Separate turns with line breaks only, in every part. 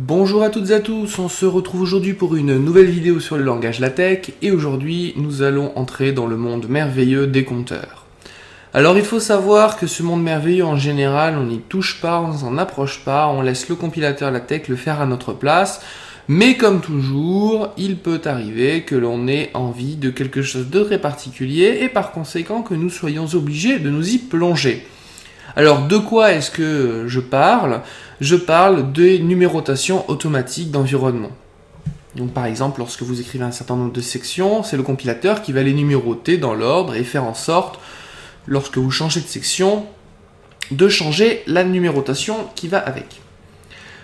Bonjour à toutes et à tous, on se retrouve aujourd'hui pour une nouvelle vidéo sur le langage LaTeX et aujourd'hui nous allons entrer dans le monde merveilleux des compteurs. Alors il faut savoir que ce monde merveilleux en général on n'y touche pas, on s'en approche pas, on laisse le compilateur LaTeX le faire à notre place, mais comme toujours il peut arriver que l'on ait envie de quelque chose de très particulier et par conséquent que nous soyons obligés de nous y plonger. Alors de quoi est-ce que je parle ? Je parle des numérotations automatiques d'environnement. Donc par exemple, lorsque vous écrivez un certain nombre de sections, c'est le compilateur qui va les numéroter dans l'ordre et faire en sorte, lorsque vous changez de section, de changer la numérotation qui va avec.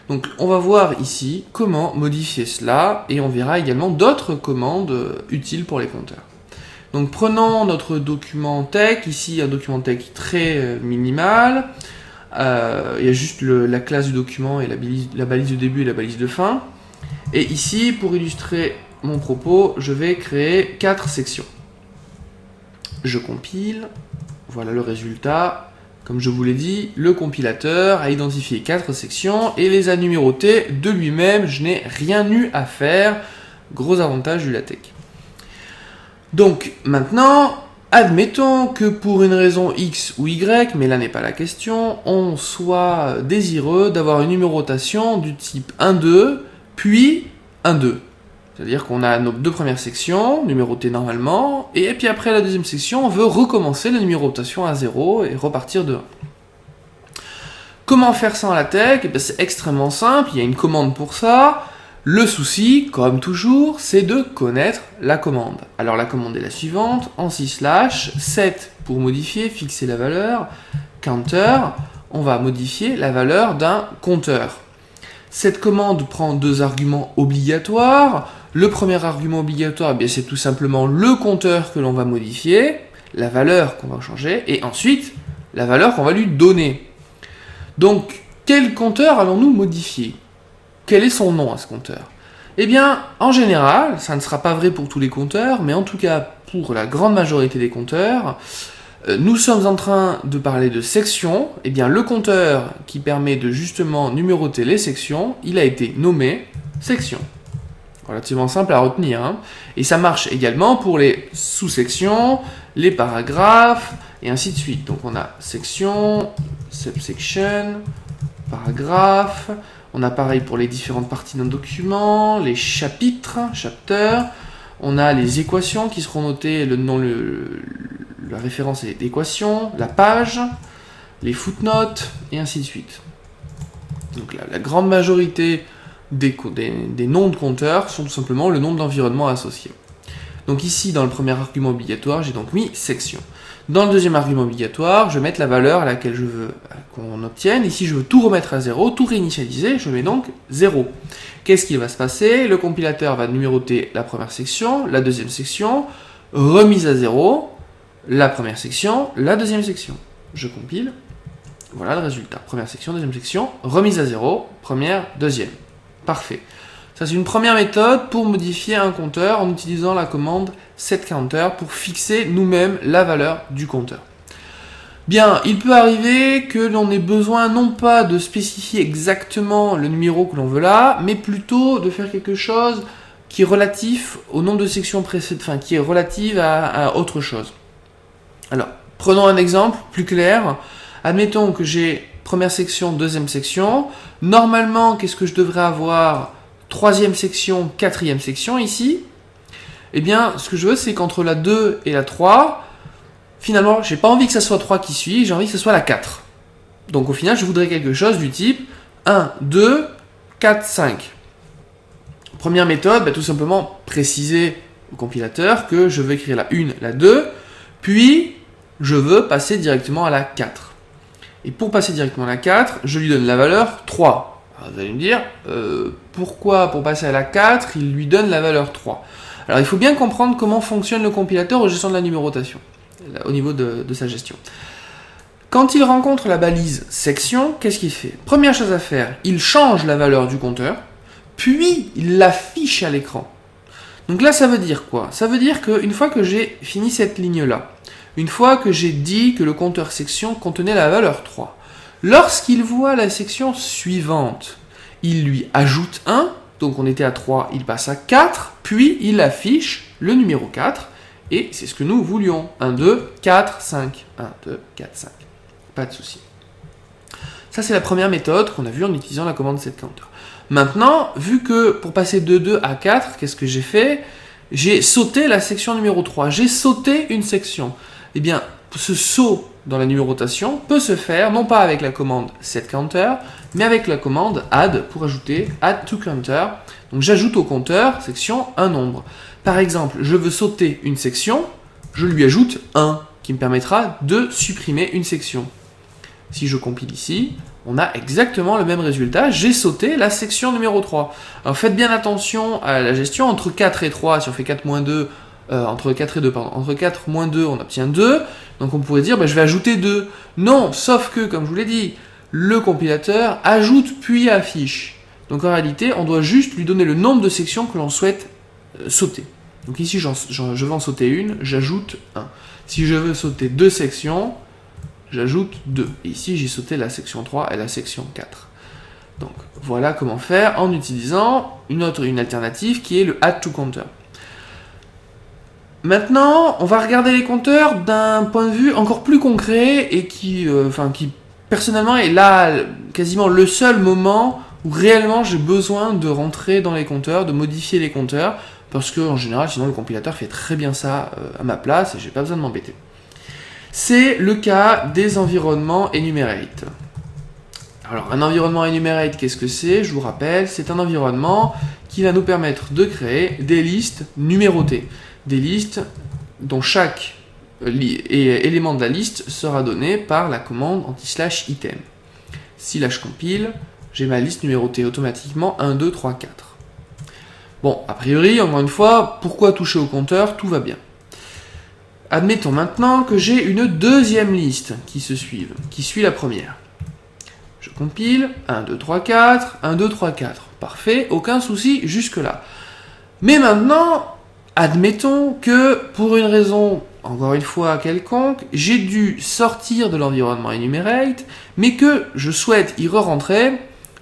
Donc on va voir ici comment modifier cela et on verra également d'autres commandes utiles pour les compteurs. Donc prenons notre document TeX, ici un document TeX très minimal, il y a juste la classe du document et la balise de début et la balise de fin. Et ici, pour illustrer mon propos, je vais créer 4 sections. Je compile, voilà le résultat. Comme je vous l'ai dit, le compilateur a identifié 4 sections et les a numérotées de lui-même, je n'ai rien eu à faire, gros avantage du LaTeX. Donc maintenant, admettons que pour une raison X ou Y, mais là n'est pas la question, on soit désireux d'avoir une numérotation du type 1-2, puis 1-2. C'est-à-dire qu'on a nos 2 premières sections, numérotées normalement, et puis après la deuxième section, on veut recommencer la numérotation à 0 et repartir de 1. Comment faire ça en LaTeX ? C'est extrêmement simple, il y a une commande pour ça. Le souci, comme toujours, c'est de connaître la commande. Alors la commande est la suivante, en /set pour modifier, fixer la valeur, counter, on va modifier la valeur d'un compteur. Cette commande prend 2 arguments obligatoires. Le premier argument obligatoire, c'est tout simplement le compteur que l'on va modifier, la valeur qu'on va changer, et ensuite la valeur qu'on va lui donner. Donc, quel compteur allons-nous modifier ? Quel est son nom à ce compteur ? Eh bien, en général, ça ne sera pas vrai pour tous les compteurs, mais en tout cas pour la grande majorité des compteurs, nous sommes en train de parler de sections. Eh bien, le compteur qui permet de justement numéroter les sections, il a été nommé section. Relativement simple à retenir, hein. Et ça marche également pour les sous-sections, les paragraphes, et ainsi de suite. Donc on a section, subsection, paragraphe. On a pareil pour les différentes parties d'un document, les chapitres, chapter. On a les équations qui seront notées, la référence est d'équation, la page, les footnotes, et ainsi de suite. Donc la grande majorité des noms de compteurs sont tout simplement le nom de l'environnement associé. Donc ici, dans le premier argument obligatoire, j'ai donc mis section. Dans le deuxième argument obligatoire, je vais mettre la valeur à laquelle je veux qu'on obtienne. Ici, je veux tout remettre à 0, tout réinitialiser, je mets donc 0. Qu'est-ce qui va se passer ? Le compilateur va numéroter la première section, la deuxième section, remise à 0, la première section, la deuxième section. Je compile, voilà le résultat. Première section, deuxième section, remise à 0, première, deuxième. Parfait. Ça, c'est une première méthode pour modifier un compteur en utilisant la commande setCounter pour fixer nous-mêmes la valeur du compteur. Bien, il peut arriver que l'on ait besoin non pas de spécifier exactement le numéro que l'on veut là, mais plutôt de faire quelque chose qui est relatif au nombre de sections précédentes, enfin qui est relative à autre chose. Alors, prenons un exemple plus clair. Admettons que j'ai première section, deuxième section. Normalement, qu'est-ce que je devrais avoir ? Troisième section, quatrième section ici, eh bien, ce que je veux, c'est qu'entre la 2 et la 3, finalement, j'ai pas envie que ça soit 3 qui suit, j'ai envie que ce soit la 4. Donc au final, je voudrais quelque chose du type 1, 2, 4, 5. Première méthode, tout simplement préciser au compilateur que je veux écrire la 1, la 2, puis je veux passer directement à la 4. Et pour passer directement à la 4, je lui donne la valeur 3. Alors vous allez me dire, pourquoi pour passer à la 4, il lui donne la valeur 3 ? Alors il faut bien comprendre comment fonctionne le compilateur aux gestions de la numérotation, au niveau de sa gestion. Quand il rencontre la balise section, qu'est-ce qu'il fait ? Première chose à faire, il change la valeur du compteur, puis il l'affiche à l'écran. Donc là, ça veut dire quoi ? Ça veut dire qu'une fois que j'ai fini cette ligne-là, une fois que j'ai dit que le compteur section contenait la valeur 3, lorsqu'il voit la section suivante, il lui ajoute 1, donc on était à 3, il passe à 4, puis il affiche le numéro 4, et c'est ce que nous voulions. 1, 2, 4, 5. 1, 2, 4, 5. Pas de souci. Ça, c'est la première méthode qu'on a vue en utilisant la commande setCounter. Maintenant, vu que pour passer de 2 à 4, qu'est-ce que j'ai fait? J'ai sauté la section numéro 3. J'ai sauté une section. Eh bien, ce saut dans la numérotation peut se faire non pas avec la commande setCounter, mais avec la commande add pour ajouter add to counter. Donc j'ajoute au compteur section un nombre. Par exemple, je veux sauter une section, je lui ajoute 1 qui me permettra de supprimer une section. Si je compile ici, on a exactement le même résultat, j'ai sauté la section numéro 3. Alors faites bien attention à la gestion, entre 4 et 3, si on fait 4 moins 2, entre 4 et 2, pardon, entre 4 moins 2, on obtient 2, donc on pourrait dire, je vais ajouter 2. Non, sauf que, comme je vous l'ai dit, le compilateur ajoute puis affiche. Donc en réalité, on doit juste lui donner le nombre de sections que l'on souhaite sauter. Donc ici, je veux en sauter une, j'ajoute 1. Si je veux sauter 2 sections, j'ajoute 2. Et ici, j'ai sauté la section 3 et la section 4. Donc, voilà comment faire en utilisant une alternative qui est le add to counter. Maintenant, on va regarder les compteurs d'un point de vue encore plus concret et qui personnellement, est là quasiment le seul moment où réellement j'ai besoin de rentrer dans les compteurs, de modifier les compteurs, parce que en général, sinon le compilateur fait très bien ça à ma place et j'ai pas besoin de m'embêter. C'est le cas des environnements enumerate. Alors, un environnement enumerate, qu'est-ce que c'est? Je vous rappelle, c'est un environnement qui va nous permettre de créer des listes numérotées. Des listes dont chaque élément de la liste sera donné par la commande anti/item. Si là je compile, j'ai ma liste numérotée automatiquement 1, 2, 3, 4. Bon, a priori, encore une fois, pourquoi toucher au compteur? Tout va bien. Admettons maintenant que j'ai une deuxième liste qui suit la première. Je compile, 1, 2, 3, 4, 1, 2, 3, 4. Parfait, aucun souci jusque-là. Mais maintenant, admettons que pour une raison, encore une fois quelconque, j'ai dû sortir de l'environnement enumerate, mais que je souhaite y re-rentrer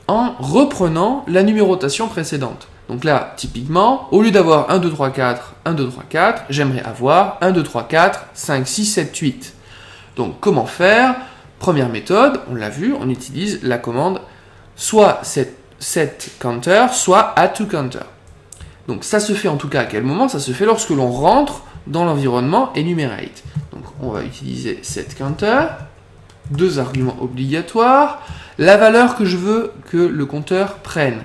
en reprenant la numérotation précédente. Donc là, typiquement, au lieu d'avoir 1, 2, 3, 4, 1, 2, 3, 4, j'aimerais avoir 1, 2, 3, 4, 5, 6, 7, 8. Donc comment faire? Première méthode, on l'a vu, on utilise la commande soit setCounter, soit add2counter. Donc ça se fait en tout cas à quel moment? Ça se fait lorsque l'on rentre dans l'environnement enumerate. Donc on va utiliser setCounter, deux arguments obligatoires, la valeur que je veux que le compteur prenne.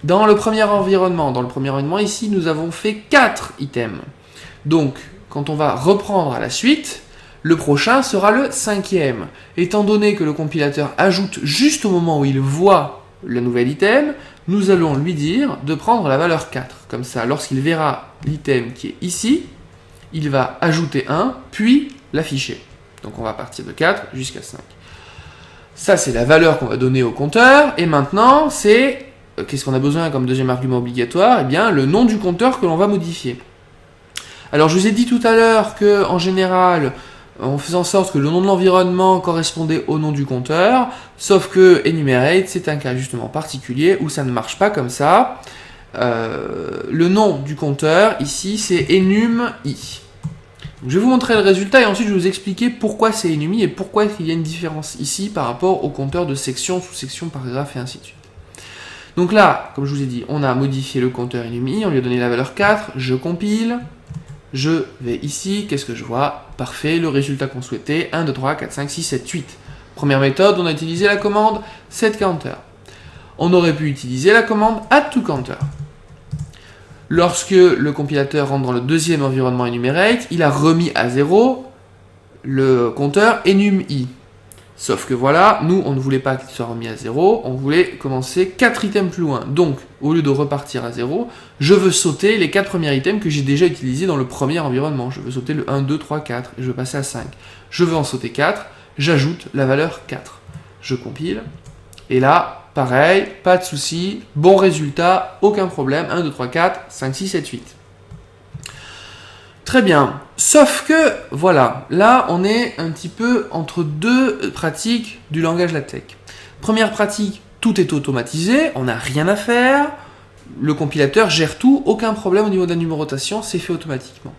Dans le premier environnement ici, nous avons fait 4 items. Donc, quand on va reprendre à la suite, le prochain sera le 5e. Étant donné que le compilateur ajoute juste au moment où il voit le nouvel item, nous allons lui dire de prendre la valeur 4. Comme ça, lorsqu'il verra l'item qui est ici, il va ajouter 1, puis l'afficher. Donc on va partir de 4 jusqu'à 5. Ça, c'est la valeur qu'on va donner au compteur. Et maintenant, c'est... Qu'est-ce qu'on a besoin comme deuxième argument obligatoire? Eh bien, le nom du compteur que l'on va modifier. Alors, je vous ai dit tout à l'heure que, en général, on faisait en sorte que le nom de l'environnement correspondait au nom du compteur, sauf que enumerate, c'est un cas justement particulier où ça ne marche pas comme ça. Le nom du compteur, ici, c'est enum_i. Je vais vous montrer le résultat et ensuite je vais vous expliquer pourquoi c'est enum_i et pourquoi il y a une différence ici par rapport au compteur de section, sous-section, paragraphe et ainsi de suite. Donc là, comme je vous ai dit, on a modifié le compteur enum_i, on lui a donné la valeur 4, je compile, je vais ici, qu'est-ce que je vois? Parfait, le résultat qu'on souhaitait, 1, 2, 3, 4, 5, 6, 7, 8. Première méthode, on a utilisé la commande setCounter. On aurait pu utiliser la commande add2counter. Lorsque le compilateur rentre dans le deuxième environnement enumerate, il a remis à 0 le compteur enum_i. Sauf que voilà, nous, on ne voulait pas qu'il soit remis à 0, on voulait commencer 4 items plus loin. Donc, au lieu de repartir à 0, je veux sauter les 4 premiers items que j'ai déjà utilisés dans le premier environnement. Je veux sauter le 1, 2, 3, 4, et je veux passer à 5. Je veux en sauter 4, j'ajoute la valeur 4. Je compile, et là, pareil, pas de souci, bon résultat, aucun problème, 1, 2, 3, 4, 5, 6, 7, 8. Très bien, sauf que, voilà, là on est un petit peu entre deux pratiques du langage LaTeX. Première pratique, tout est automatisé, on n'a rien à faire, le compilateur gère tout, aucun problème au niveau de la numérotation, c'est fait automatiquement.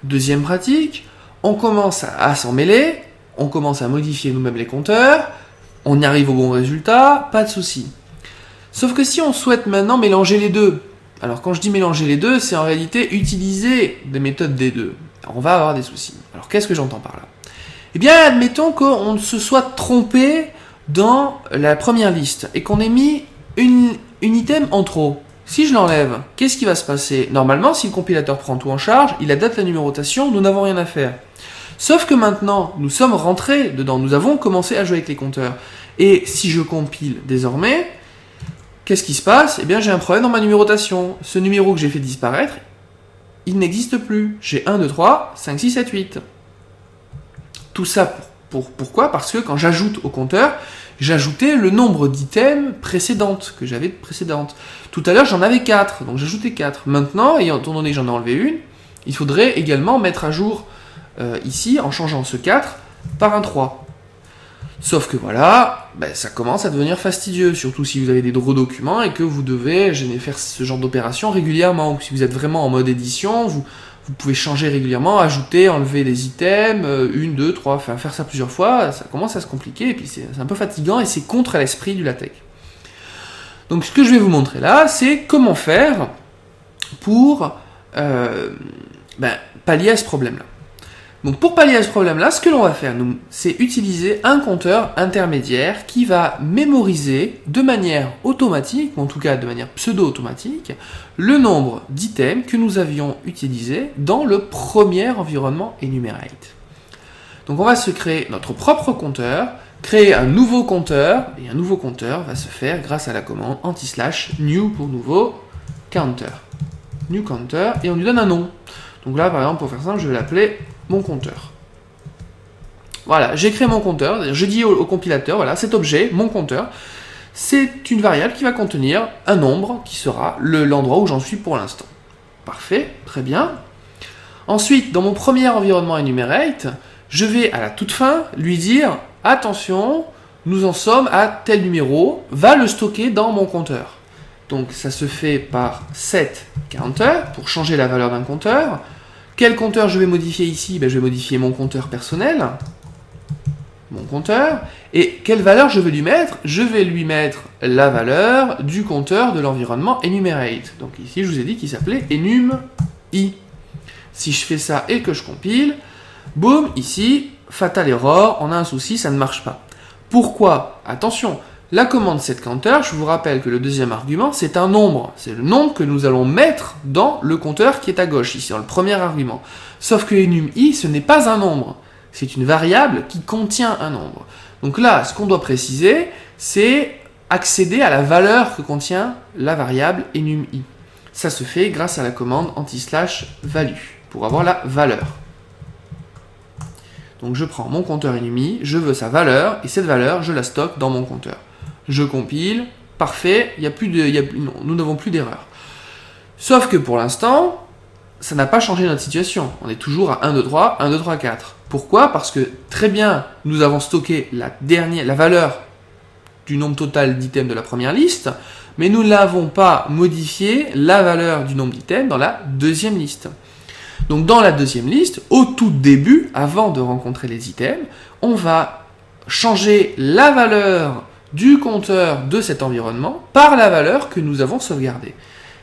Deuxième pratique, on commence à s'en mêler, on commence à modifier nous-mêmes les compteurs, on y arrive au bon résultat, pas de souci. Sauf que si on souhaite maintenant mélanger les deux, alors quand je dis mélanger les deux, c'est en réalité utiliser des méthodes des deux. Alors on va avoir des soucis. Alors qu'est-ce que j'entends par là? Eh bien, admettons qu'on se soit trompé dans la première liste et qu'on ait mis une item en trop. Si je l'enlève, qu'est-ce qui va se passer? Normalement, si le compilateur prend tout en charge, il adapte la numérotation, nous n'avons rien à faire. Sauf que maintenant, nous sommes rentrés dedans, nous avons commencé à jouer avec les compteurs. Et si je compile désormais, qu'est-ce qui se passe? Eh bien, j'ai un problème dans ma numérotation. Ce numéro que j'ai fait disparaître, il n'existe plus. J'ai 1, 2, 3, 5, 6, 7, 8. Tout ça pourquoi? Parce que quand j'ajoute au compteur, j'ajoutais le nombre d'items précédentes, que j'avais précédentes. Tout à l'heure, j'en avais 4, donc j'ajoutais 4. Maintenant, étant donné que j'en ai enlevé une, il faudrait également mettre à jour ici, en changeant ce 4 par un 3. Sauf que voilà, ça commence à devenir fastidieux, surtout si vous avez des gros documents et que vous devez faire ce genre d'opération régulièrement. Ou si vous êtes vraiment en mode édition, vous pouvez changer régulièrement, ajouter, enlever des items, 1, 2, 3, enfin faire ça plusieurs fois, ça commence à se compliquer et puis c'est un peu fatigant et c'est contre l'esprit du LaTeX. Donc ce que je vais vous montrer là, c'est comment faire pour pallier à ce problème-là. Donc pour pallier à ce problème-là, ce que l'on va faire, c'est utiliser un compteur intermédiaire qui va mémoriser de manière automatique, ou en tout cas de manière pseudo-automatique, le nombre d'items que nous avions utilisés dans le premier environnement enumerate. Donc on va se créer notre propre compteur, créer un nouveau compteur, et un nouveau compteur va se faire grâce à la commande /new pour nouveau counter. New counter, et on lui donne un nom. Donc là, par exemple, pour faire simple, je vais l'appeler mon compteur. Voilà, j'ai créé mon compteur, je dis au compilateur, voilà, cet objet, mon compteur, c'est une variable qui va contenir un nombre qui sera l'endroit où j'en suis pour l'instant. Parfait, très bien. Ensuite, dans mon premier environnement enumerate, je vais à la toute fin lui dire, attention, nous en sommes à tel numéro, va le stocker dans mon compteur. Donc ça se fait par setCounter pour changer la valeur d'un compteur. Quel compteur je vais modifier ici? Je vais modifier mon compteur personnel, mon compteur, et quelle valeur je vais lui mettre? Je vais lui mettre la valeur du compteur de l'environnement enumerate. Donc ici, je vous ai dit qu'il s'appelait enum_i. Si je fais ça et que je compile, boum, ici, fatal error, on a un souci, ça ne marche pas. Pourquoi? Attention, la commande setCounter, je vous rappelle que le deuxième argument, c'est un nombre. C'est le nombre que nous allons mettre dans le compteur qui est à gauche, ici, dans le premier argument. Sauf que enum_i, ce n'est pas un nombre. C'est une variable qui contient un nombre. Donc là, ce qu'on doit préciser, c'est accéder à la valeur que contient la variable enum_i. Ça se fait grâce à la commande /value, pour avoir la valeur. Donc je prends mon compteur enum_i, je veux sa valeur, et cette valeur, je la stocke dans mon compteur. Je compile, parfait, nous n'avons plus d'erreur. Sauf que pour l'instant, ça n'a pas changé notre situation. On est toujours à 1, 2, 3, 1, 2, 3, 4. Pourquoi? Parce que très bien, nous avons stocké la valeur du nombre total d'items de la première liste, mais nous n'avons pas modifié la valeur du nombre d'items dans la deuxième liste. Donc dans la deuxième liste, au tout début, avant de rencontrer les items, on va changer la valeur du compteur de cet environnement par la valeur que nous avons sauvegardée.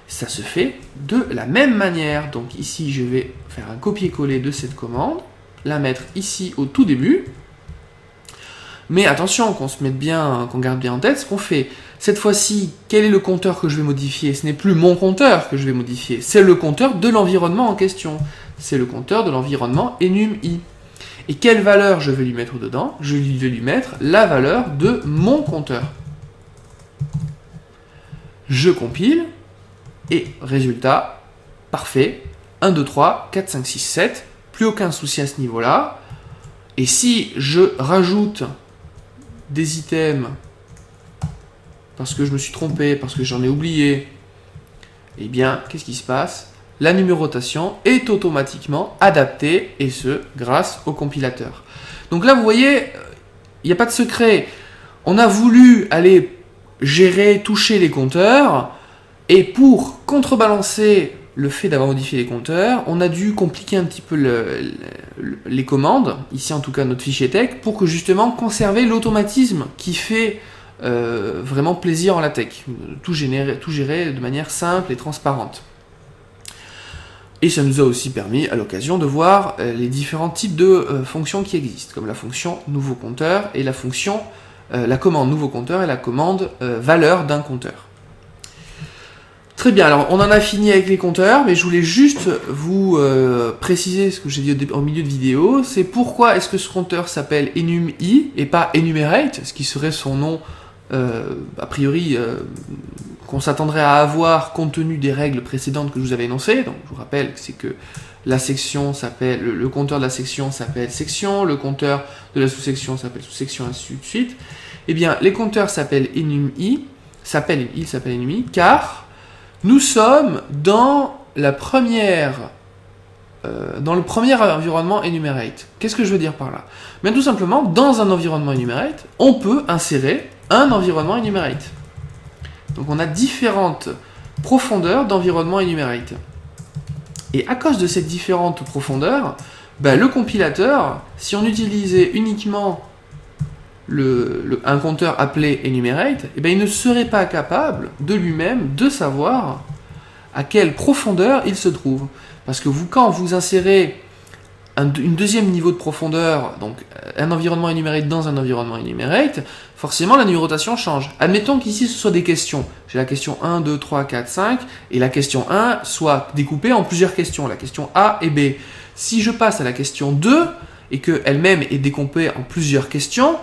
Ça se fait de la même manière. Donc ici, je vais faire un copier-coller de cette commande, la mettre ici au tout début. Mais attention, qu'on garde bien en tête ce qu'on fait. Cette fois-ci, quel est le compteur que je vais modifier? Ce n'est plus mon compteur que je vais modifier, c'est le compteur de l'environnement en question. C'est le compteur de l'environnement enum_i. Et quelle valeur je vais lui mettre dedans? Je vais lui mettre la valeur de mon compteur. Je compile, et résultat, parfait, 1, 2, 3, 4, 5, 6, 7, plus aucun souci à ce niveau-là. Et si je rajoute des items, parce que je me suis trompé, parce que j'en ai oublié, eh bien, qu'est-ce qui se passe? La numérotation est automatiquement adaptée, et ce, grâce au compilateur. Donc là, vous voyez, il n'y a pas de secret. On a voulu aller gérer, toucher les compteurs, et pour contrebalancer le fait d'avoir modifié les compteurs, on a dû compliquer un petit peu les commandes, ici en tout cas notre fichier tech, pour que justement conserver l'automatisme qui fait vraiment plaisir en LaTeX, tout gérer de manière simple et transparente. Et ça nous a aussi permis à l'occasion de voir les différents types de fonctions qui existent, comme la fonction nouveau compteur et la commande nouveau compteur et la commande valeur d'un compteur. Très bien, alors on en a fini avec les compteurs, mais je voulais juste vous préciser ce que j'ai dit au milieu de vidéo, c'est pourquoi est-ce que ce compteur s'appelle enum.i et pas enumerate, ce qui serait son nom a priori qu'on s'attendrait à avoir compte tenu des règles précédentes que je vous avais énoncées. Donc je vous rappelle que c'est que la section s'appelle, le compteur de la section s'appelle section, le compteur de la sous-section s'appelle sous-section, ainsi de suite. Eh bien, les compteurs s'appellent enum.i, enum.i, car nous sommes dans le premier environnement enumerate. Qu'est-ce que je veux dire par là? Bien, tout simplement, dans un environnement enumerate, on peut insérer un environnement enumerate. Donc on a différentes profondeurs d'environnement enumerate. Et à cause de ces différentes profondeurs, le compilateur, si on utilisait uniquement un compteur appelé enumerate, il ne serait pas capable de lui-même de savoir à quelle profondeur il se trouve. Parce que quand vous insérez une deuxième niveau de profondeur, donc un environnement enumerate dans un environnement enumerate, forcément la numérotation change. Admettons qu'ici ce soit des questions. J'ai la question 1, 2, 3, 4, 5, et la question 1 soit découpée en plusieurs questions, la question A et B. Si je passe à la question 2, et qu'elle-même est découpée en plusieurs questions,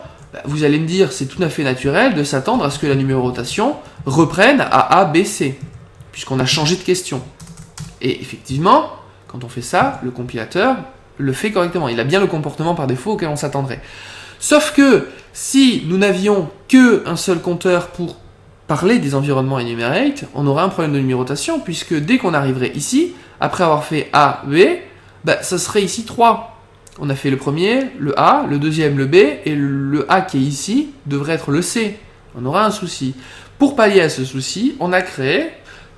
vous allez me dire c'est tout à fait naturel de s'attendre à ce que la numérotation reprenne à A, B, C, puisqu'on a changé de question. Et effectivement, quand on fait ça, le compilateur le fait correctement. Il a bien le comportement par défaut auquel on s'attendrait. Sauf que si nous n'avions qu'un seul compteur pour parler des environnements enumerate, on aurait un problème de numérotation, puisque dès qu'on arriverait ici, après avoir fait A, B, ça serait ici 3. On a fait le premier, le A, le deuxième, le B, et le A qui est ici devrait être le C. On aura un souci. Pour pallier à ce souci, on a créé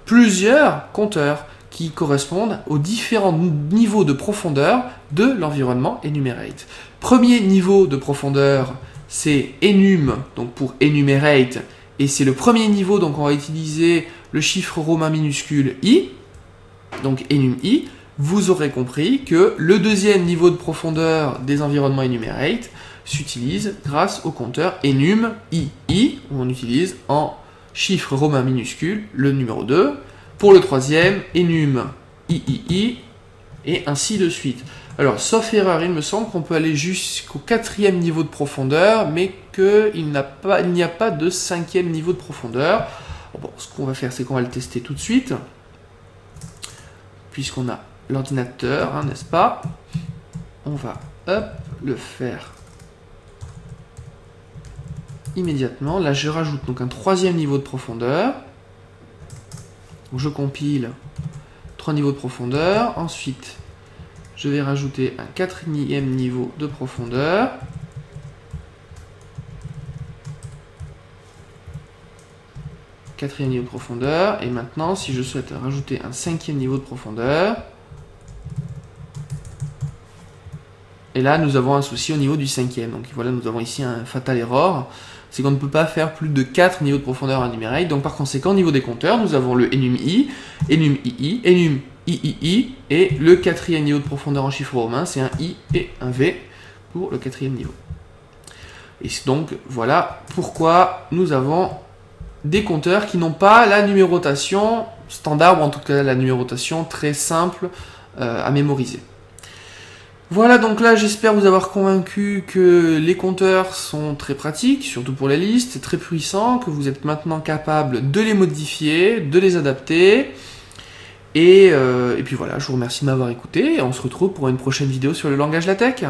plusieurs compteurs qui correspondent aux différents niveaux de profondeur de l'environnement enumerate. Premier niveau de profondeur, c'est enum, donc pour enumerate, et c'est le premier niveau, donc on va utiliser le chiffre romain minuscule i, donc enum.i. Vous aurez compris que le deuxième niveau de profondeur des environnements enumerate s'utilise grâce au compteur enum.ii, où on utilise en chiffre romain minuscule le numéro 2, pour le troisième, enum.iii, et ainsi de suite. Alors, sauf erreur, il me semble qu'on peut aller jusqu'au quatrième niveau de profondeur, mais qu'il n'y a pas de cinquième niveau de profondeur. Bon, ce qu'on va faire, c'est qu'on va le tester tout de suite, puisqu'on a l'ordinateur, n'est-ce pas? On va, le faire immédiatement. Là, je rajoute donc un troisième niveau de profondeur. Donc, je compile 3 niveaux de profondeur. Ensuite, je vais rajouter un quatrième niveau de profondeur. Quatrième niveau de profondeur. Et maintenant, si je souhaite rajouter un cinquième niveau de profondeur, et là, nous avons un souci au niveau du cinquième. Donc voilà, nous avons ici un fatal error. C'est qu'on ne peut pas faire plus de 4 niveaux de profondeur en enumerate. Donc par conséquent, au niveau des compteurs, nous avons le enum.i, enum.ii, enum.iii, et le quatrième niveau de profondeur en chiffre romain, c'est un i et un v pour le quatrième niveau. Et donc voilà pourquoi nous avons des compteurs qui n'ont pas la numérotation standard, ou en tout cas la numérotation très simple à mémoriser. Voilà, donc là j'espère vous avoir convaincu que les compteurs sont très pratiques, surtout pour les listes, très puissants, que vous êtes maintenant capable de les modifier, de les adapter. Et puis voilà, je vous remercie de m'avoir écouté et on se retrouve pour une prochaine vidéo sur le langage LaTeX.